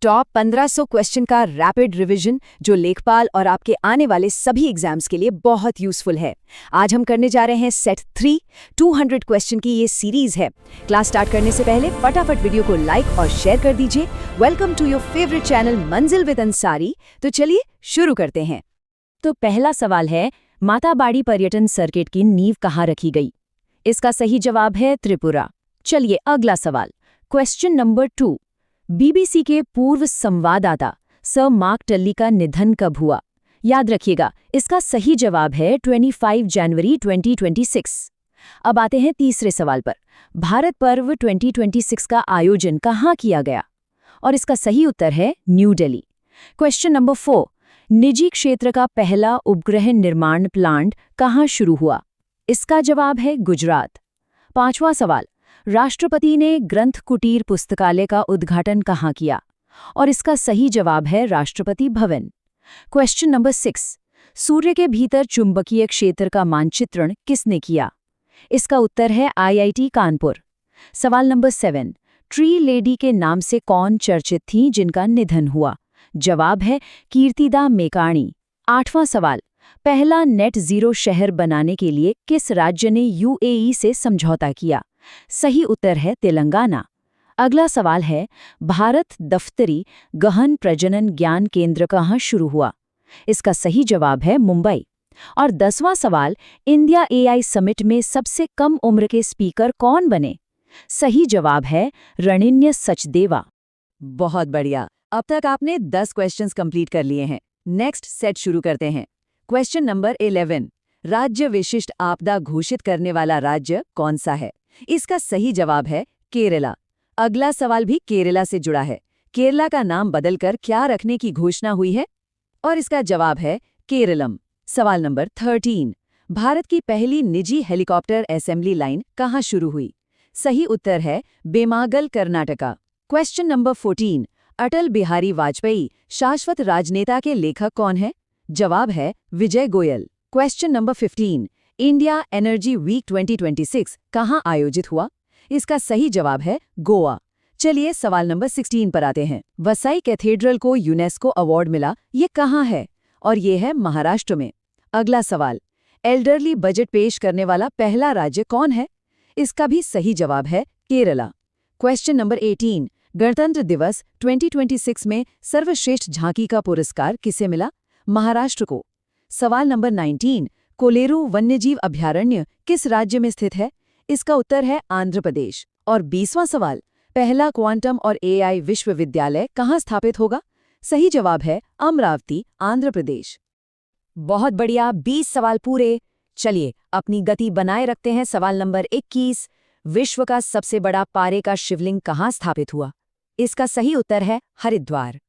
Top 1500 question का rapid revision जो लेखपाल और आपके आने वाले सभी एग्जाम्स के लिए बहुत यूजफुल है। आज हम करने जा रहे हैं सेट 3 200 क्वेश्चन की ये सीरीज है। क्लास स्टार्ट करने से पहले फटाफट वीडियो को लाइक और शेयर कर दीजिए। Welcome to your favourite channel Manzil with Ansari. तो चलिए शुरू करते हैं। तो पहला सवाल है, माताबाड़ी पर्यटन सर्किट की नींव कहाँ रखी गई? इसका सही जवाब है त्रिपुरा। चलिए अगला सवाल, क्वेश्चन नंबर 2। बीबीसी के पूर्व संवाददाता सर मार्क टल्ली का निधन कब हुआ? याद रखिएगा, इसका सही जवाब है 25 जनवरी 2026। अब आते हैं तीसरे सवाल पर। भारत पर्व 2026 का आयोजन कहाँ किया गया? और इसका सही उत्तर है न्यू दिल्ली। Question number 4। निजी क्षेत्र का पहला उपग्रह निर्माण प्लांट कहाँ शुरू हुआ? इसका जवाब है गुजरात। पांचवा सवाल, राष्ट्रपति ने ग्रंथ कुटीर पुस्तकालय का उद्घाटन कहाँ किया? और इसका सही जवाब है राष्ट्रपति भवन। Question number 6। सूर्य के भीतर चुंबकीय क्षेत्र का मानचित्रण किसने किया? इसका उत्तर है आईआईटी कानपुर। सवाल नंबर 7। ट्री लेडी के नाम से कौन चर्चित थीं जिनका निधन हुआ? जवाब है कीर्तिदा मेकाणी। आठवां सवाल, पहला नेट जीरो शहर बनाने के लिए किस राज्य ने यूएई से समझौता किया? सही उत्तर है तेलंगाना। अगला सवाल है, भारत दफ्तरी गहन प्रजनन ज्ञान केंद्र कहाँ शुरू हुआ? इसका सही जवाब है मुंबई। और 10वां सवाल, इंडिया एआई समिट में सबसे कम उम्र के स्पीकर कौन बने? सही जवाब है रणिन्य सचदेवा। बहुत बढ़िया, अब तक आपने 10 क्वेश्चंस कंप्लीट कर लिए हैं। नेक्स्ट सेट शुरू करते हैं। Question number 11। राज्य विशिष्ट आपदा घोषित करने वाला राज्य कौन सा है? इसका सही जवाब है केरला। अगला सवाल भी केरला से जुड़ा है। केरला का नाम बदलकर क्या रखने की घोषणा हुई है? और इसका जवाब है केरलम। सवाल नंबर 13। भारत की पहली निजी हेलीकॉप्टर असेंबली लाइन कहाँ शुरू हुई? सही उत्तर है बेमागल, कर्नाटका। Question number 14। अटल बिहारी वाजपेयी शाश्वत राजनेता के लेखक कौन है? जवाब है Vijay Goyal. Question number 15। India Energy Week 2026 कहाँ आयोजित हुआ? इसका सही जवाब है गोवा। चलिए सवाल नंबर 16 पर आते हैं। वसाई कैथेड्रल को यूनेस्को अवार्ड मिला, ये कहाँ है? और ये है महाराष्ट्र में। अगला सवाल, एल्डरली बजट पेश करने वाला पहला राज्य कौन है? इसका भी सही जवाब है केरला। Question number 18। गणतंत्र दिवस 2026 में सर्वश्रेष्ठ झांकी का पुरस्कार किसे मिला? महाराष्ट्र को। सवाल नंबर 19। कोलेरू वन्यजीव अभयारण्य किस राज्य में स्थित है? इसका उत्तर है आंध्र प्रदेश। और 20वां सवाल, पहला क्वांटम और एआई विश्वविद्यालय कहाँ स्थापित होगा? सही जवाब है अमरावती, आंध्र प्रदेश। बहुत बढ़िया, 20 सवाल पूरे। चलिए अपनी गति बनाए रखते हैं। सवाल नंबर 21। विश्व का सबसे बड़ा पारे का शिवलिंग कहाँ स्थापित हुआ? इसका सही उत्तर है हरिद्वार।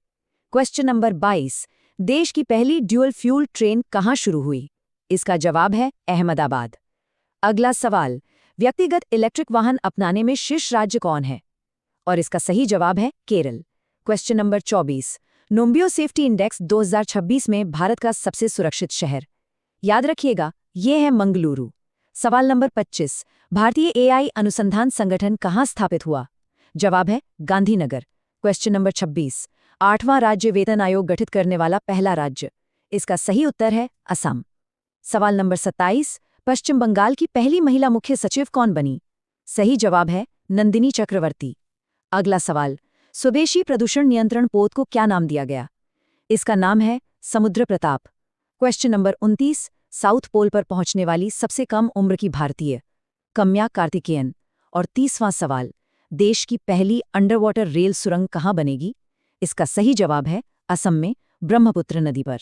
Question number 22। देश की पहली ड्यूल फ्यूल ट्रेन कहाँ शुरू हुई? इसका जवाब है अहमदाबाद। अगला सवाल, व्यक्तिगत इलेक्ट्रिक वाहन अपनाने में शीर्ष राज्य कौन है? और इसका सही जवाब है Kerala. Question number 24। Numbeo safety index 2026 में भारत का सबसे सुरक्षित शहर, याद रखिएगा, ये है मंगलुरु। सवाल नंबर 25। भारतीय एआई अनुसंधान संगठन कहाँ स्थापित हुआ? जवाब है गांधीनगर। Question number 26। 8वां राज्य वेतन आयोग गठित करने वाला पहला राज्य, इसका सही उत्तर है असम। सवाल नंबर 27। पश्चिम बंगाल की पहली महिला मुख्य सचिव कौन बनी? सही जवाब है नंदिनी चक्रवर्ती। अगला सवाल, स्वदेशी प्रदूषण नियंत्रण पोत को क्या नाम दिया गया? इसका नाम है Samudra Pratap. Question number 29। South Pole पर पहुंचने वाली सबसे कम उम्र की भारतीय, कम्या कार्तिकेयन। और 30वां सवाल, देश की पहली अंडरवाटर रेल सुरंग कहाँ बनेगी? इसका सही जवाब है असम में, ब्रह्मपुत्र नदी पर।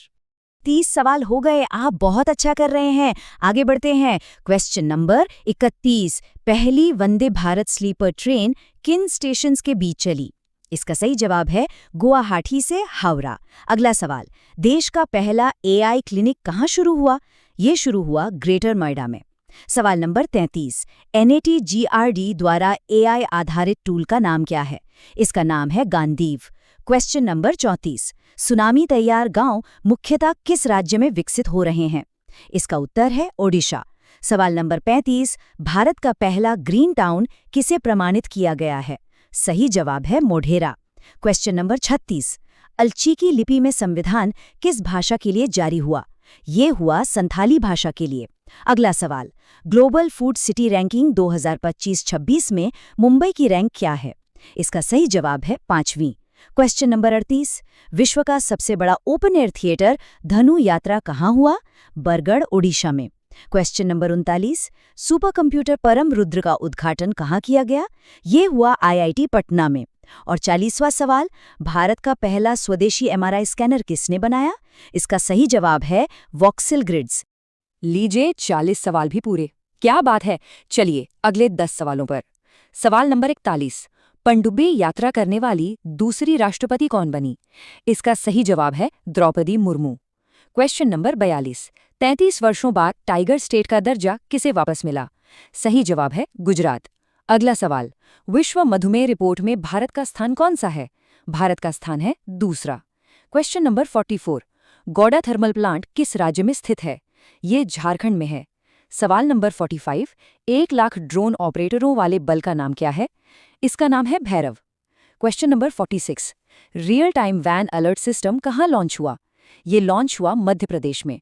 30 सवाल हो गए, आप बहुत अच्छा कर रहे हैं। आगे बढ़ते हैं। Question number 31। पहली वंदे भारत स्लीपर ट्रेन किन स्टेशंस के बीच चली? इसका सही जवाब है गुवाहाटी से हावड़ा। अगला सवाल, देश का पहला एआई क्लिनिक कहाँ शुरू हुआ? ये शुरू हुआ ग्रेटर नोएडा में। सवाल नंबर 33। NATGRD द्वारा एआई आधारित टूल का नाम क्या है? इसका नाम है गांधीव। Question number 34। सुनामी तैयार गांव मुख्यतः किस राज्य में विकसित हो रहे हैं? इसका उत्तर है ओडिशा। सवाल नंबर 35। भारत का पहला ग्रीन टाउन किसे प्रमाणित किया गया है? सही जवाब है मोढेरा। क्वेश्चन नंबर 36, अलचीकी लिपि में संविधान किस भाषा के लिए जारी हुआ? ये हुआ संथाली भाषा के लिए। अगला सवाल, ग्लोबल फूड सिटी रैंकिंग 2025-26 में मुंबई की रैंक क्या है? इसका सही जवाब है 5वीं। क्वेश्चन नंबर 38, विश्व का सबसे बड़ा ओपन एयर थिएटर धनु यात्रा कहाँ हुआ? बरगढ़, ओडिशा में। क्वेश्चन नंबर 39, सुपर कंप्यूटर परम रुद्र का उद्घाटन कहाँ किया गया? ये हुआ IIT पटना में। और 40वां सवाल, भारत का पहला स्वदेशी MRI स्कैनर किसने बनाया? इसका सही जवाब है वॉक्सिल ग्रिड्स। लीजिए 40 सवाल भी पूरे। क्या बात है। चलिए अगले 10 सवालों पर। सवाल नंबर 41, पनडुब्बी यात्रा करने वाली दूसरी राष्ट्रपति कौन बनी? इसका सही जवाब है द्रौपदी मुर्मू। क्वेश्चन नंबर 42, 33 वर्षों बाद टाइगर स्टेट का दर्जा किसे वापस मिला? सही जवाब है गुजरात। अगला सवाल, विश्व मधुमेह रिपोर्ट में भारत का स्थान कौन सा है? भारत का स्थान है दूसरा। Question number 44, Gowda thermal plant किस राज्य में स्थित है? ये झारखंड में है। सवाल नंबर 45, 1 लाख ड्रोन ऑपरेटरों वाले बल का नाम क्या है? इसका नाम है Bhairav. Question number 46, real time when alert system कहाँ लॉन्च हुआ? ये लॉन्च हुआ मध्य प्रदेश में।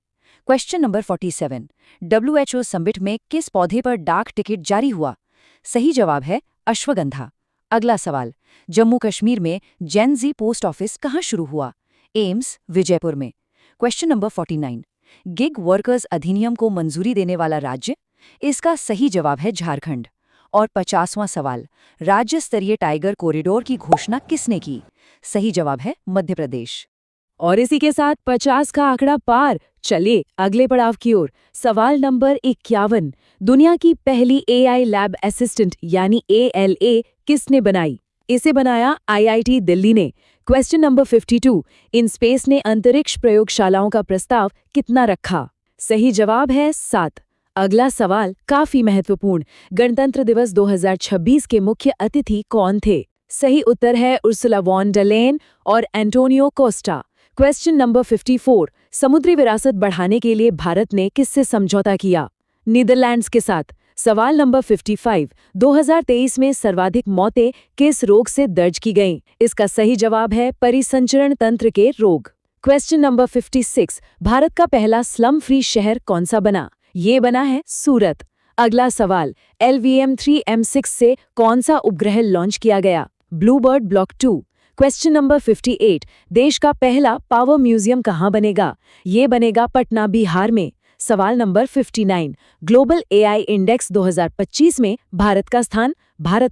क्वेश्चन नंबर 47, WHO समिट में किस पौधे पर डाक टिकट जारी हुआ? सही जवाब है अश्वगंधा। अगला सवाल, जम्मू कश्मीर में जेन-ज़ी पोस्ट ऑफिस कहाँ शुरू हुआ? एम्स, विजयपुर में। क्वेश्चन नंबर 49, गिग वर्कर्स अधिनियम को मंजूरी देने वाला राज्य? इसका सही जवाब है झारखंड। और 50वां सवाल, राज्य स्तरीय टाइगर कॉरिडोर की घोषणा किसने की? सही जवाब है मध्य प्रदेश। और इसी के साथ 50 का आंकड़ा पार। चलिए अगले पड़ाव की ओर। सवाल नंबर 51, दुनिया की पहली AI लैब असिस्टेंट यानी ALA किसने बनाई? इसे बनाया IIT दिल्ली ने। क्वेश्चन नंबर 52, इन स्पेस ने अंतरिक्ष प्रयोगशालाओं का प्रस्ताव कितना रखा? सही जवाब है 7। अगला सवाल काफी महत्वपूर्ण, गणतंत्र दिवस 2026 के मुख्य अतिथि कौन थे? सही उत्तर है उर्सुला वॉन डर लेयन और एंटोनियो कोस्टा। क्वेश्चन नंबर 54, समुद्री विरासत बढ़ाने के लिए भारत ने किससे समझौता किया? नीदरलैंड्स के साथ। सवाल नंबर 55, 2023 में सर्वाधिक मौतें किस रोग से दर्ज की गईं? इसका सही जवाब है परिसंचरण तंत्र के रोग। क्वेश्चन नंबर 56, भारत का पहला स्लम फ्री शहर कौन सा बना? ये बना है सूरत। अगला सवाल, LVM-3M6 से कौन सा उपग्रह लॉन्च किया गया? Bluebird block 2। क्वेश्चन नंबर 58, देश का पहला पावर म्यूजियम कहाँ बनेगा? ये बनेगा पटना, बिहार में। सवाल नंबर 59, ग्लोबल AI इंडेक्स 2025 में भारत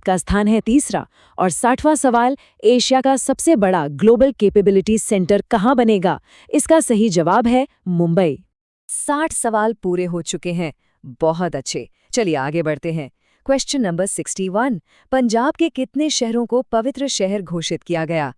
का स्थान है तीसरा। और 60वां सवाल, एशिया का सबसे बड़ा ग्लोबल कैपेबिलिटी सेंटर कहाँ बनेगा? इसका सही जवाब है मुंबई। 60 सवाल पूरे हो चुके हैं। बहुत अच्छे। चलिए आगे बढ़ते हैं। क्वेश्चन नंबर 61, पंजाब के कितने शहरों को पवित्र शहर घोषित किया गया?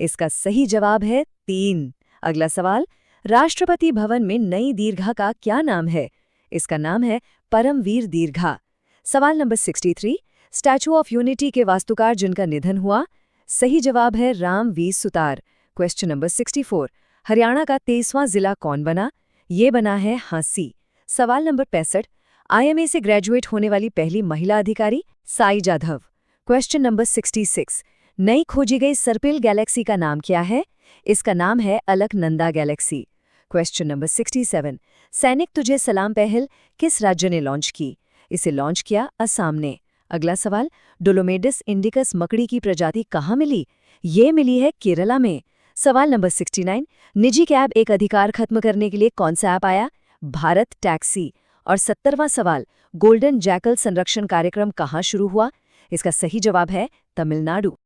इसका सही जवाब है 3। अगला सवाल, राष्ट्रपति भवन में नई दीर्घा का क्या नाम है? इसका नाम है परमवीर दीर्घा। सवाल नंबर 63, स्टैचू ऑफ यूनिटी के वास्तुकार जिनका निधन हुआ? सही जवाब है Ram V Sutar. Question number 64, Haryana का 23वां जिला कौन बना? ये बना है हांसी। सवाल नंबर 65, IMA से ग्रेजुएट होने वाली पहली महिला अधिकारी? साई जाधव। क्वेश्चन नंबर 66, नई खोजी गई सर्पिल गैलेक्सी का नाम क्या है? इसका नाम है अलकनंदा गैलेक्सी। क्वेश्चन नंबर 67, सैनिक तुझे सलाम पहल किस राज्य ने लॉन्च की? इसे लॉन्च किया असम ने। अगला सवाल, डोलोमेडस इंडिकस मकड़ी की प्रजाति कहाँ मिली? ये मिली है केरला में। सवाल नंबर 69, निजी कैब एक अधिकार खत्म करने के लिए कौन सा ऐप आया? भारत टैक्सी। और 70वां सवाल, गोल्डन जैकल संरक्षण कार्यक्रम कहाँ शुरू हुआ? इसका सही जवाब है तमिलनाडु।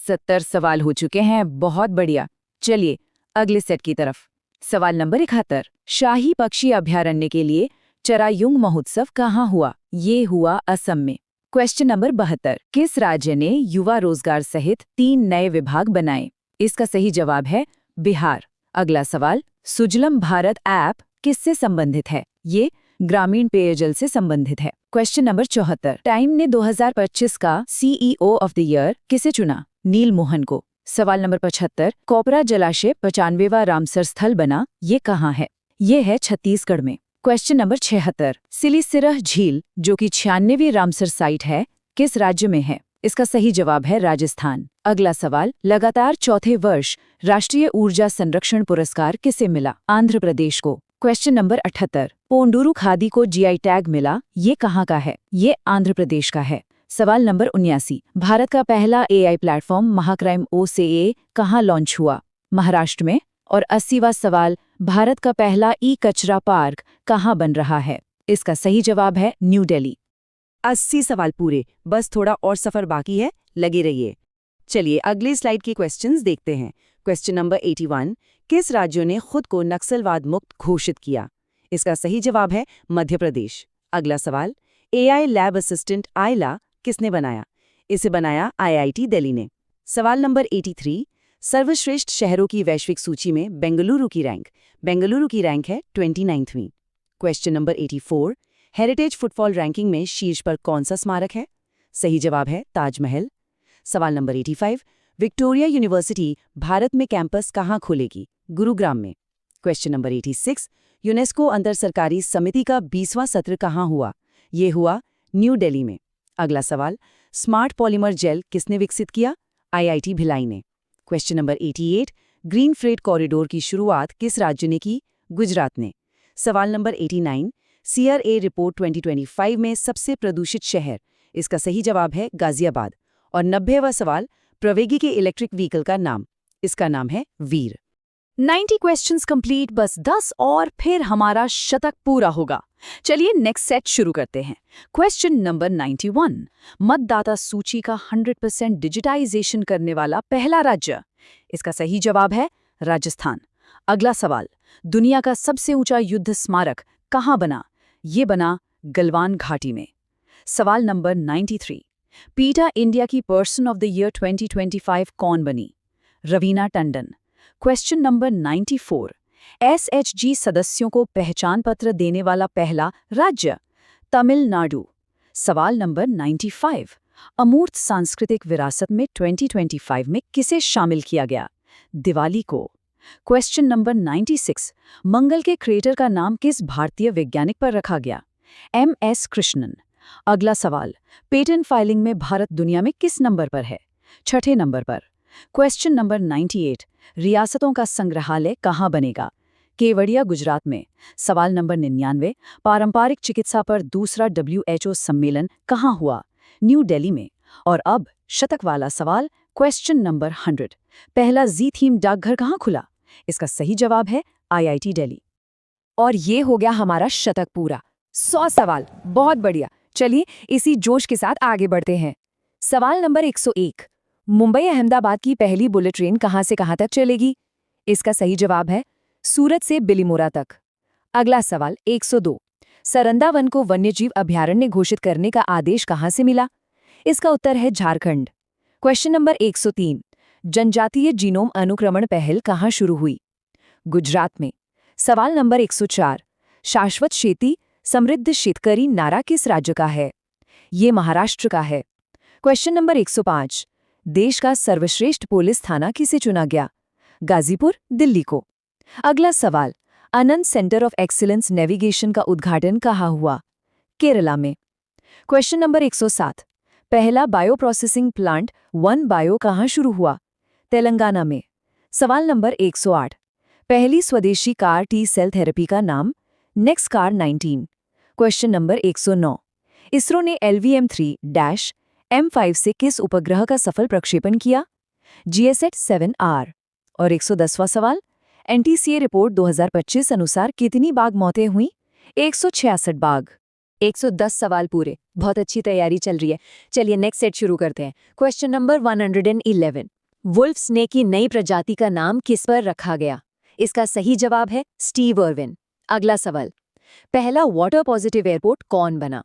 70 सवाल हो चुके हैं। बहुत बढ़िया। चलिए अगले सेट की तरफ। सवाल नंबर 71, शाही पक्षी अभयारण्य के लिए चरायुंग महोत्सव कहाँ हुआ? ये हुआ असम में। क्वेश्चन नंबर 72, किस राज्य ने युवा रोजगार सहित 3 नए विभाग बनाए? इसका सही जवाब है बिहार। अगला सवाल, सुजलम भारत ऐप किससे संबंधित है? ये ग्रामीण पेयजल से संबंधित है। क्वेश्चन नंबर 74, टाइम ने 2025 का CEO ऑफ द ईयर किसे चुना? नील मोहन को। सवाल नंबर 75, कोपरा जलाशय 95वां रामसर स्थल बना, ये कहाँ है? ये है छत्तीसगढ़ में। क्वेश्चन नंबर 76, सिलिसिरह झील जो कि 96वीं रामसर साइट है, किस राज्य में है? इसका सही जवाब है राजस्थान। अगला सवाल, लगातार चौथे वर्ष राष्ट्रीय ऊर्जा संरक्षण पुरस्कार किसे मिला? आंध्र प्रदेश को। क्वेश्चन नंबर 78, पोंडुरु खादी को जीआई टैग मिला, ये कहाँ का है? ये आंध्र प्रदेश का है। सवाल नंबर 79, भारत का पहला एआई प्लेटफॉर्म महाक्राइम OCA कहाँ लॉन्च हुआ? महाराष्ट्र में। और 80वां सवाल, भारत का पहला ई कचरा पार्क कहाँ बन रहा है? इसका सही जवाब है न्यू दिल्ली। 80 सवाल पूरे, बस थोड़ा और सफर बाकी है, लगे रहिए। चलिए अगले स्लाइड के क्वेश्चंस देखते हैं। क्वेश्चन नंबर 81, किस राज्य ने खुद को नक्सलवाद मुक्त घोषित किया? इसका सही जवाब है मध्य प्रदेश। अगला सवाल, एआई लैब असिस्टेंट आइला किसने बनाया? इसे बनाया IIT दिल्ली ने। सवाल नंबर 83, सर्वश्रेष्ठ शहरों की वैश्विक सूची में बेंगलुरु की रैंक है 29वीं। Question number 84, heritage footfall ranking में शीर्ष पर कौन सा स्मारक है? सही जवाब है ताजमहल। सवाल नंबर 85, विक्टोरिया यूनिवर्सिटी भारत में कैंपस कहाँ खोलेगी? गुरुग्राम में। क्वेश्चन नंबर 86, यूनेस्को अंतर सरकारी समिति का 20वां सत्र कहाँ हुआ? ये हुआ न्यू दिल्ली में। अगला सवाल, स्मार्ट पॉलीमर जेल किसने विकसित किया? IIT भिलाई ने। Question number 88, green freight corridor की शुरुआत किस राज्य ने की? गुजरात ने। सवाल नंबर 89, CRA रिपोर्ट 2025 में सबसे प्रदूषित शहर, इसका सही जवाब है गाजियाबाद। और 90वां सवाल, प्रौद्योगिकी के इलेक्ट्रिक व्हीकल का नाम, इसका नाम है वीर। 90 क्वेश्चंस कंप्लीट, बस 10 और फिर हमारा शतक पूरा होगा। चलिए नेक्स्ट सेट शुरू करते हैं। क्वेश्चन नंबर 91, मतदाता सूची का 100% डिजिटाइजेशन करने वाला पहला राज्य, इसका सही जवाब है राजस्थान। अगला सवाल, दुनिया का सबसे ऊंचा युद्ध स्मारक कहाँ बना? ये बना गलवान घाटी में। सवाल नंबर 93, पीटा इंडिया की पर्सन ऑफ द ईयर 2025 कौन बनी? Raveena Tandon. Question number 94, SHG सदस्यों को पहचान पत्र देने वाला पहला राज्य, तमिलनाडु। सवाल नंबर 95, अमूर्त सांस्कृतिक विरासत में 2025 में किसे शामिल किया गया? दिवाली को। क्वेश्चन नंबर 96, मंगल के क्रेटर का नाम किस भारतीय वैज्ञानिक पर रखा गया? MS कृष्णन। अगला सवाल, पेटेंट फाइलिंग में भारत दुनिया में किस नंबर पर है? 6ठे नंबर पर। क्वेश्चन नंबर 98, रियासतों का संग्रहालय कहाँ बनेगा? केवड़िया गुजरात में। सवाल नंबर 99, पारंपरिक चिकित्सा पर दूसरा WHO सम्मेलन कहाँ हुआ? न्यू दिल्ली में। और अब शतक वाला सवाल, क्वेश्चन नंबर 100, पहला जी थीम डाकघर कहाँ खुला? इसका सही जवाब है IIT दिल्ली। और ये हो गया हमारा शतक पूरा। 100 सवाल, बहुत बढ़िया। चलिए इसी जोश के साथ आगे बढ़ते हैं। सवाल नंबर 101, मुंबई अहमदाबाद की पहली बुलेट ट्रेन कहाँ से कहाँ तक चलेगी? इसका सही जवाब है सूरत से बिलीमोरा तक। अगला सवाल 102, सरंदा वन को वन्यजीव अभयारण्य घोषित करने का आदेश कहाँ से मिला? इसका उत्तर है झारखंड। क्वेश्चन नंबर 103, जनजातीय जीनोम अनुक्रमण पहल कहाँ शुरू हुई? गुजरात में। सवाल नंबर 104, शाश्वत खेती समृद्ध शेतकरी नारा किस राज्य का है? ये महाराष्ट्र का है। क्वेश्चन नंबर 105, देश का सर्वश्रेष्ठ पुलिस थाना किसे चुना गया? गाजीपुर, दिल्ली को। अगला सवाल, आनंद सेंटर ऑफ एक्सीलेंस नेविगेशन का उद्घाटन कहाँ हुआ? केरला में। क्वेश्चन नंबर 107, पहला बायोप्रोसेसिंग प्लांट वन बायो कहाँ शुरू हुआ? तेलंगाना में। सवाल नंबर 108, पहली स्वदेशी कार टी सेल थेरेपी का नाम? नेक्सकार 19। क्वेश्चन नंबर 109, इसरो ने LVM-3-M5 से किस उपग्रह का सफल प्रक्षेपण किया? GSAT 7R। और 110वां सवाल, NTCA रिपोर्ट 2025 अनुसार कितनी बाघ मौतें हुई? 166 बाघ। 110 सवाल पूरे, बहुत अच्छी तैयारी चल रही है। चलिए नेक्स्ट सेट शुरू करते हैं। क्वेश्चन नंबर 111, वुल्फ स्नेक की नई प्रजाति का नाम किस पर रखा गया? इसका सही जवाब है स्टीव अर्विन। अगला सवाल, पहला वाटर पॉजिटिव एयरपोर्ट कौन बना?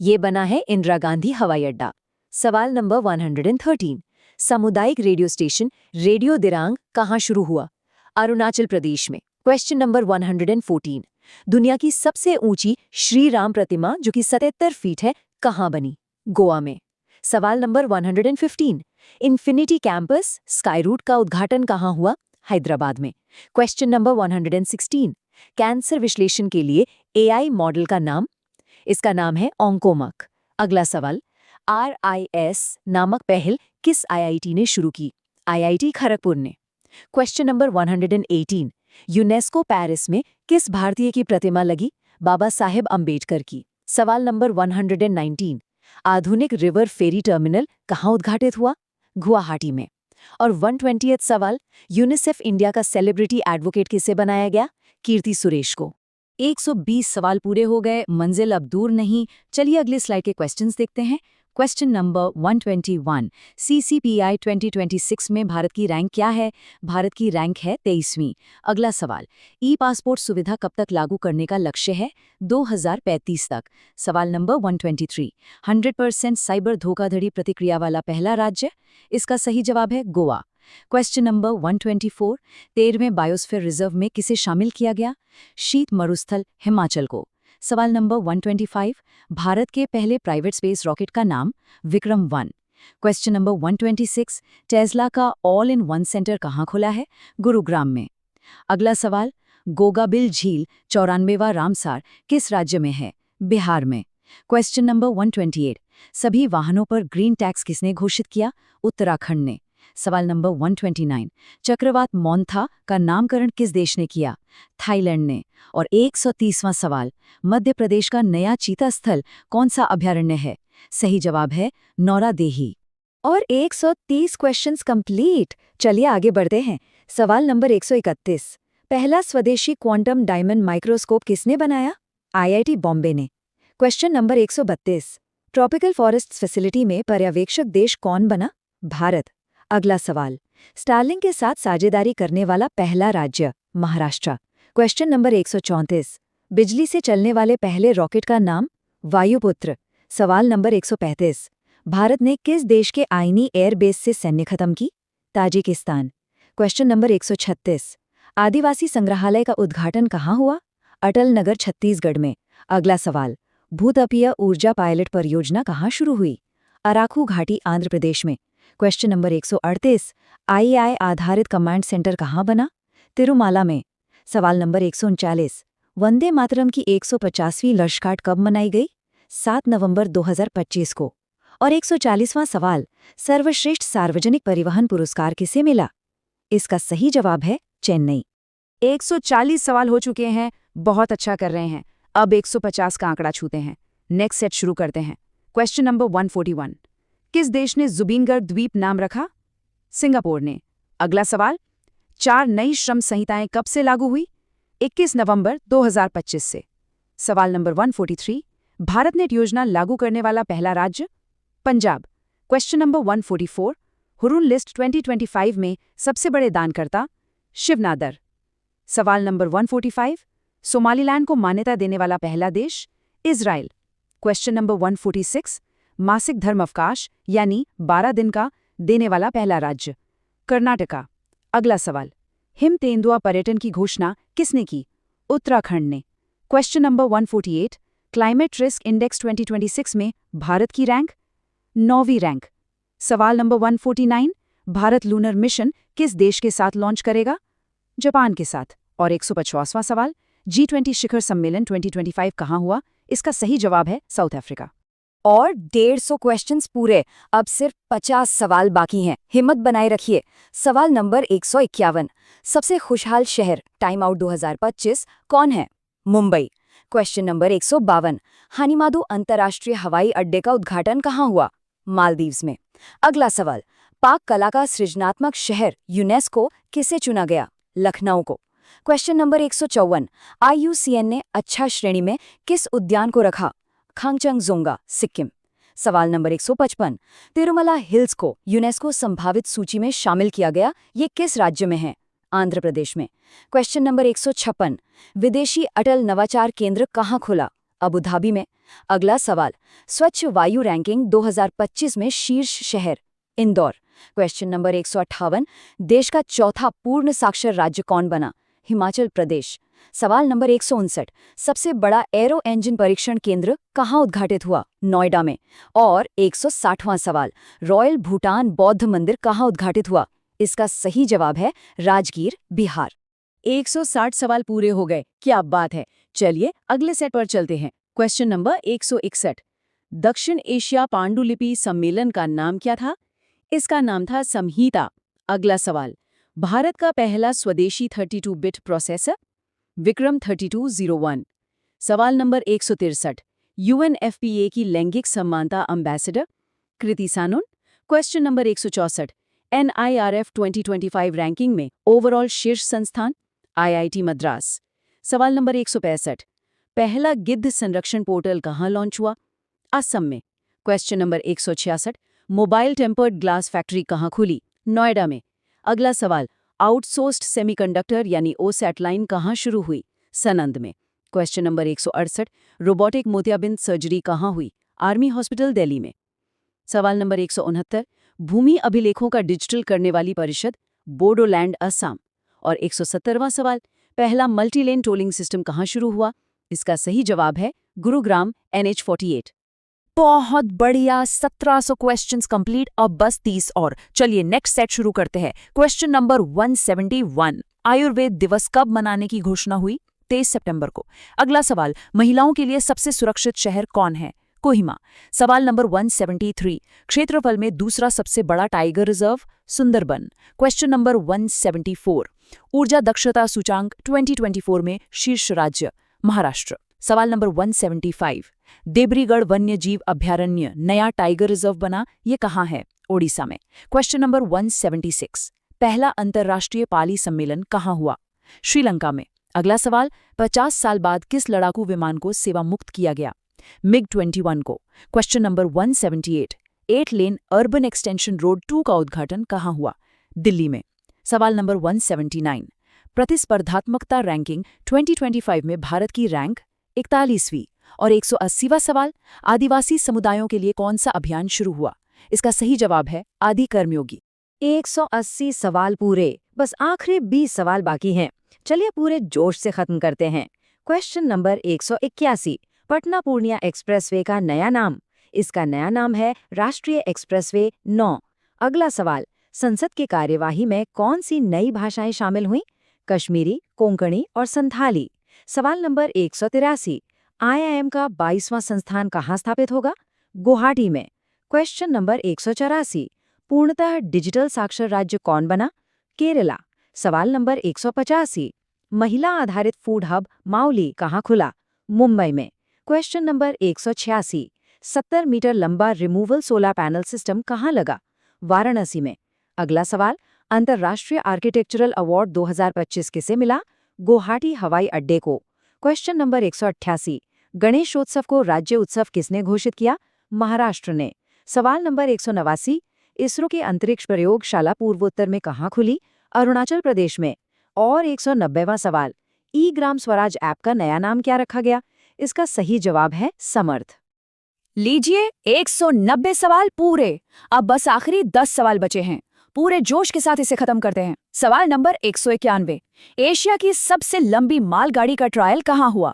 ये बना है इंदिरा गांधी हवाई अड्डा। सवाल नंबर 113, सामुदायिक रेडियो स्टेशन रेडियो दिरांग कहाँ शुरू हुआ? अरुणाचल प्रदेश में। क्वेश्चन नंबर 114, दुनिया की सबसे ऊंची श्री राम प्रतिमा जो कि 77 फीट है कहाँ बनी? गोवा में। सवाल नंबर 115, इन्फिनिटी कैंपस स्काई रूट का उद्घाटन कहाँ हुआ? हैदराबाद में। क्वेश्चन नंबर 116, कैंसर विश्लेषण के लिए AI मॉडल का नाम? इसका नाम है ऑन्कोमक। अगला सवाल, RIS नामक पहल किस IIT ने शुरू की? IIT खड़गपुर ने। क्वेश्चन नंबर 118, यूनेस्को पेरिस में किस भारतीय की प्रतिमा लगी? बाबा साहेब अंबेडकर की। सवाल नंबर 119, आधुनिक रिवर फेरी टर्मिनल कहाँ उद्घाटित हुआ? गुवाहाटी में। और 120th सवाल, यूनिसेफ इंडिया का सेलिब्रिटी एडवोकेट किसे बनाया गया? कीर्ति सुरेश को। 120 सवाल पूरे हो गए, मंजिल अब दूर नहीं। चलिए अगले स्लाइड के क्वेश्चंस देखते हैं। क्वेश्चन नंबर 121, CCPI 2026 में भारत की रैंक क्या है? भारत की रैंक है 23वीं। अगला सवाल, ई पासपोर्ट सुविधा कब तक लागू करने का लक्ष्य है? 2035 तक। सवाल नंबर 123, 100% साइबर धोखाधड़ी प्रतिक्रिया वाला पहला राज्य? इसका सही जवाब है गोवा। क्वेश्चन नंबर 124, 13वें बायोस्फीयर रिजर्व में किसे शामिल किया गया? शीत मरुस्थल हिमाचल को। सवाल नंबर 125, भारत के पहले प्राइवेट स्पेस रॉकेट का नाम? विक्रम-1। क्वेश्चन नंबर 126, टेस्ला का ऑल इन वन सेंटर कहाँ खुला है? गुरुग्राम में। अगला सवाल, गोगाबिल झील 94वां रामसार किस राज्य में है? बिहार में। क्वेश्चन नंबर 128, सभी वाहनों पर ग्रीन टैक्स किसने घोषित किया? उत्तराखंड ने। सवाल नंबर 129, चक्रवात मोंथा का नामकरण किस देश ने किया? थाईलैंड ने। और 130वां सवाल, मध्य प्रदेश का नया चीता स्थल कौन सा अभयारण्य है? सही जवाब है नौरादेही। और 130 क्वेश्चंस कंप्लीट। चलिए आगे बढ़ते हैं। सवाल नंबर 131, पहला स्वदेशी क्वांटम डायमंड माइक्रोस्कोप किसने बनाया? IIT बॉम्बे ने। Question number 132, tropical forest facility में पर्यवेक्षक देश कौन बना? भारत। अगला सवाल, स्टारलिंक के साथ साझेदारी करने वाला पहला राज्य? महाराष्ट्र। क्वेश्चन नंबर 134, बिजली से चलने वाले पहले रॉकेट का नाम? वायुपुत्र। सवाल नंबर 135, भारत ने किस देश के आईनी एयरबेस से सैन्य खत्म की? ताजिकिस्तान। क्वेश्चन नंबर 136, आदिवासी संग्रहालय का उद्घाटन कहाँ हुआ? अटल नगर छत्तीसगढ़ में। अगला सवाल, भूतापीय ऊर्जा पायलट परियोजना कहाँ शुरू हुई? अराकू घाटी आंध्र प्रदेश में। क्वेश्चन नंबर 138, IAI आधारित कमांड सेंटर कहाँ बना? तिरुमाला में। सवाल नंबर 139, वंदे मातरम की 150वीं वर्षगांठ कब मनाई गई? 7 नवंबर 2025 को। और 140वां सवाल, सर्वश्रेष्ठ सार्वजनिक परिवहन पुरस्कार किसे मिला? इसका सही जवाब है चेन्नई। 140 सवाल हो चुके हैं, बहुत अच्छा कर रहे हैं। अब 150 का आंकड़ा छूते हैं। नेक्स्ट सेट शुरू करते हैं। क्वेश्चन नंबर 141, किस देश ने जुबिनगढ़ द्वीप नाम रखा? सिंगापुर ने। अगला सवाल, 4 नई श्रम संहिताएं कब से लागू हुई? 21 नवंबर 2025 से। सवाल नंबर 143, भारत नेट योजना लागू करने वाला पहला राज्य? Punjab. Question number 144, Hurun list 2025 में सबसे बड़े दानकर्ता? शिवनादर। सवाल नंबर 145, सोमालीलैंड को मान्यता देने वाला पहला देश? इजराइल। क्वेश्चन नंबर 146, मासिक धर्म अवकाश यानी 12 दिन का देने वाला पहला राज्य? कर्नाटका। अगला सवाल, हिम तेंदुआ पर्यटन की घोषणा किसने की? उत्तराखंड ने। Question number 148, climate risk index 2026 में भारत की रैंक? 9वीं रैंक। सवाल नंबर 149, भारत लूनर मिशन किस देश के साथ लॉन्च करेगा? जापान के साथ। और 150वां सवाल, G20 शिखर सम्मेलन 2025 कहाँ हुआ? इसका सही जवाब है साउथ अफ्रीका। और 150 क्वेश्चंस पूरे। अब सिर्फ 50 सवाल बाकी हैं। हिम्मत बनाए रखिए। सवाल नंबर 151, सबसे खुशहाल शहर टाइम आउट 2025 कौन है? मुंबई। क्वेश्चन नंबर 152, हानिमादू अंतर्राष्ट्रीय हवाई अड्डे का उद्घाटन कहाँ हुआ? मालदीव्स में। अगला सवाल, पाक कला का सृजनात्मक शहर यूनेस्को किसे चुना गया? लखनऊ को। क्वेश्चन नंबर 154, IUCN ने अच्छा श्रेणी में किस उद्यान को रखा? खांगचंगजोंगा, सिक्किम। सवाल नंबर 155, तिरुमला हिल्स को यूनेस्को संभावित सूची में शामिल किया गया, ये किस राज्य में है? आंध्र प्रदेश में। क्वेश्चन नंबर 156, विदेशी अटल नवाचार केंद्र कहाँ खुला? अबू धाबी में। अगला सवाल, स्वच्छ वायु रैंकिंग 2025 में शीर्ष शहर? इंदौर। क्वेश्चन नंबर 158, देश का चौथा पूर्ण साक्षर राज्य कौन बना? हिमाचल प्रदेश। सवाल नंबर 159, सबसे बड़ा एरो इंजन परीक्षण केंद्र कहाँ उद्घाटित हुआ? नोएडा में। और 160वां सवाल, रॉयल भूटान बौद्ध मंदिर कहाँ उद्घाटित हुआ? इसका सही जवाब है राजगीर, बिहार। 160 सवाल पूरे हो गए। क्या बात है। चलिए अगले सेट पर चलते हैं। क्वेश्चन नंबर 161, दक्षिण एशिया पांडुलिपि सम्मेलन का नाम क्या था? इसका नाम था संहिता। अगला सवाल, भारत का पहला स्वदेशी 32 बिट प्रोसेसर? विक्रम 3201। सवाल नंबर 163, UNFPA की लैंगिक समानता एम्बेसडर? कृति सानुन। क्वेश्चन नंबर 164, NIRF 2025 रैंकिंग में ओवरऑल शीर्ष संस्थान? IIT मद्रास। सवाल नंबर 165, पहला गिद्ध संरक्षण पोर्टल कहाँ लॉन्च हुआ? असम में। Question number 166, mobile tempered glass factory कहाँ खुली? नोएडा में। अगला सवाल, आउटसोर्स्ड सेमीकंडक्टर यानी OSAT लाइन कहाँ शुरू हुई? सनंद में। क्वेश्चन नंबर 168, रोबोटिक मोतियाबिंद सर्जरी कहाँ हुई? आर्मी हॉस्पिटल दिल्ली में। सवाल नंबर 169, भूमि अभिलेखों का डिजिटल करने वाली परिषद? बोडोलैंड असम। और 170वां सवाल, पहला मल्टीलेन टोलिंग सिस्टम कहाँ शुरू हुआ? इसका सही जवाब है गुरुग्राम NH48। बहुत बढ़िया, 1700 क्वेश्चंस कंप्लीट। अब बस 30 और। चलिए नेक्स्ट सेट शुरू करते हैं। क्वेश्चन नंबर 171, आयुर्वेद दिवस कब मनाने की घोषणा हुई? 23 सितंबर को। अगला सवाल, महिलाओं के लिए सबसे सुरक्षित शहर कौन है? कोहिमा। सवाल नंबर 173, क्षेत्रफल में दूसरा सबसे बड़ा tiger reserve? Sundarban. Question number 174, ऊर्जा दक्षता सूचांक 2024 में शीर्ष राज्य? महाराष्ट्र। सवाल नंबर 175, देब्रीगढ़ वन्य जीव अभयारण्य नया टाइगर रिजर्व बना, ये कहाँ है? ओडिशा में। क्वेश्चन नंबर 176, पहला अंतर्राष्ट्रीय पाली सम्मेलन कहाँ हुआ? श्रीलंका में। अगला सवाल, 50 साल बाद किस लड़ाकू विमान को सेवा मुक्त किया गया? MiG-21 को। क्वेश्चन नंबर 178, 8 लेन अर्बन एक्सटेंशन रोड 2 का उद्घाटन कहाँ हुआ? दिल्ली में। सवाल नंबर 179, प्रतिस्पर्धात्मकता रैंकिंग 2025 में भारत की रैंक? 41वीं। और 180वां सवाल, आदिवासी समुदायों के लिए कौन सा अभियान शुरू हुआ? इसका सही जवाब है आदि कर्मयोगी। 180 सवाल पूरे, बस आखिरी 20 सवाल बाकी हैं। चलिए पूरे जोश से खत्म करते हैं। Question number 181, Patna Purnia expressway का नया नाम? इसका नया नाम है राष्ट्रीय एक्सप्रेसवे 9। अगला सवाल, संसद की कार्यवाही में कौन सी नई भाषाएं शामिल हुईं? कश्मीरी, कोंकणी और संथाली। सवाल नंबर 183, IIM का 22वां संस्थान कहाँ स्थापित होगा? गुवाहाटी में। क्वेश्चन नंबर 184, पूर्णतः डिजिटल साक्षर राज्य कौन बना? केरला। सवाल नंबर 185, महिला आधारित फूड हब माउली कहाँ खुला? मुंबई में। क्वेश्चन नंबर 186, 70 मीटर लंबा रिमूवल सोलर पैनल सिस्टम कहाँ लगा? वाराणसी में। अगला सवाल, अंतर्राष्ट्रीय आर्किटेक्चरल अवार्ड 2025 किसे मिला? गुवाहाटी हवाई अड्डे को। क्वेश्चन नंबर 188, गणेशोत्सव को राज्य उत्सव किसने घोषित किया? महाराष्ट्र ने। सवाल नंबर 189, इसरो की अंतरिक्ष प्रयोगशाला पूर्वोत्तर में कहाँ खुली? अरुणाचल प्रदेश में। और 190वां सवाल, ई ग्राम स्वराज ऐप का नया नाम क्या रखा गया? इसका सही जवाब है समर्थ। लीजिए 190 सवाल पूरे। अब बस आखिरी 10 सवाल बचे हैं। पूरे जोश के साथ इसे खत्म करते हैं। सवाल नंबर 191, एशिया की सबसे लंबी मालगाड़ी का ट्रायल कहाँ हुआ?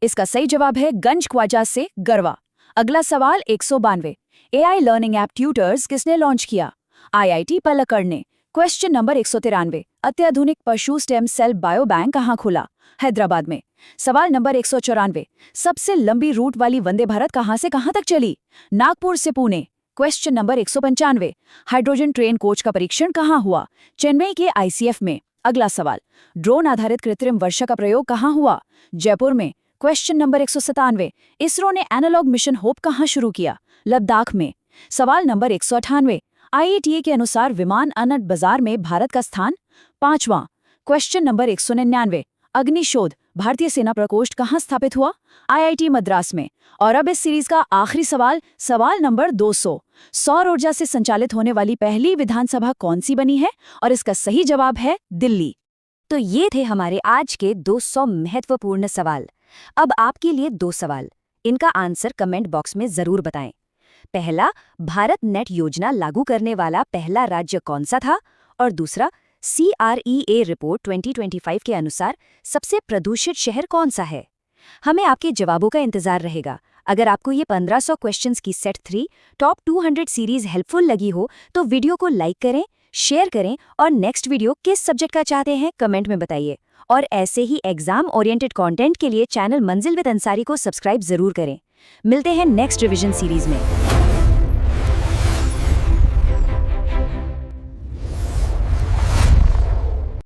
इसका सही जवाब है गंज ख्वाजा से गरवा। अगला सवाल 192, AI लर्निंग ऐप ट्यूटर्स किसने लॉन्च किया? IIT पलक्कड़ ने। क्वेश्चन नंबर 193, अत्याधुनिक पशु स्टेम सेल बायोबैंक कहाँ खुला? हैदराबाद में। सवाल नंबर 194, सबसे लंबी रूट वाली वंदे भारत कहाँ से कहाँ तक चली? नागपुर से Pune. Question number 195, hydrogen train coach का परीक्षण कहाँ हुआ? चेन्नई के ICF में। अगला सवाल, ड्रोन आधारित कृत्रिम वर्षा का प्रयोग कहाँ हुआ? जयपुर में। क्वेश्चन नंबर 197, इसरो ने एनालॉग मिशन होप कहाँ शुरू किया? लद्दाख में। सवाल नंबर 198, IATA के अनुसार विमान अनट बाजार में भारत का स्थान? 5वां। क्वेश्चन नंबर 199, अग्निशोध भारतीय सेना प्रकोष्ठ कहाँ स्थापित हुआ? IIT मद्रास में। और अब इस सीरीज का आखिरी सवाल, सवाल नंबर 200, सौर ऊर्जा से संचालित होने वाली पहली विधानसभा कौन सी बनी है? और इसका सही जवाब है दिल्ली। तो ये थे हमारे आज के 200 महत्वपूर्ण सवाल। अब आपके लिए 2 सवाल, इनका आंसर कमेंट बॉक्स में जरूर बताएं। पहला, भारत नेट योजना लागू करने वाला पहला राज्य कौन सा था? और दूसरा, CREA रिपोर्ट 2025 के अनुसार सबसे प्रदूषित शहर कौन सा है? हमें आपके जवाबों का इंतजार रहेगा। अगर आपको ये 1500 क्वेश्चंस की सेट 3 टॉप 200 सीरीज हेल्पफुल लगी हो तो वीडियो को लाइक करें, शेयर करें और नेक्स्ट वीडियो किस सब्जेक्ट का चाहते हैं कमेंट में बताइए। और ऐसे ही एग्जाम ओरिएंटेड कंटेंट के लिए चैनल मंजिल विद अंसारी को सब्सक्राइब जरूर करें। मिलते हैं नेक्स्ट रिवीजन सीरीज में।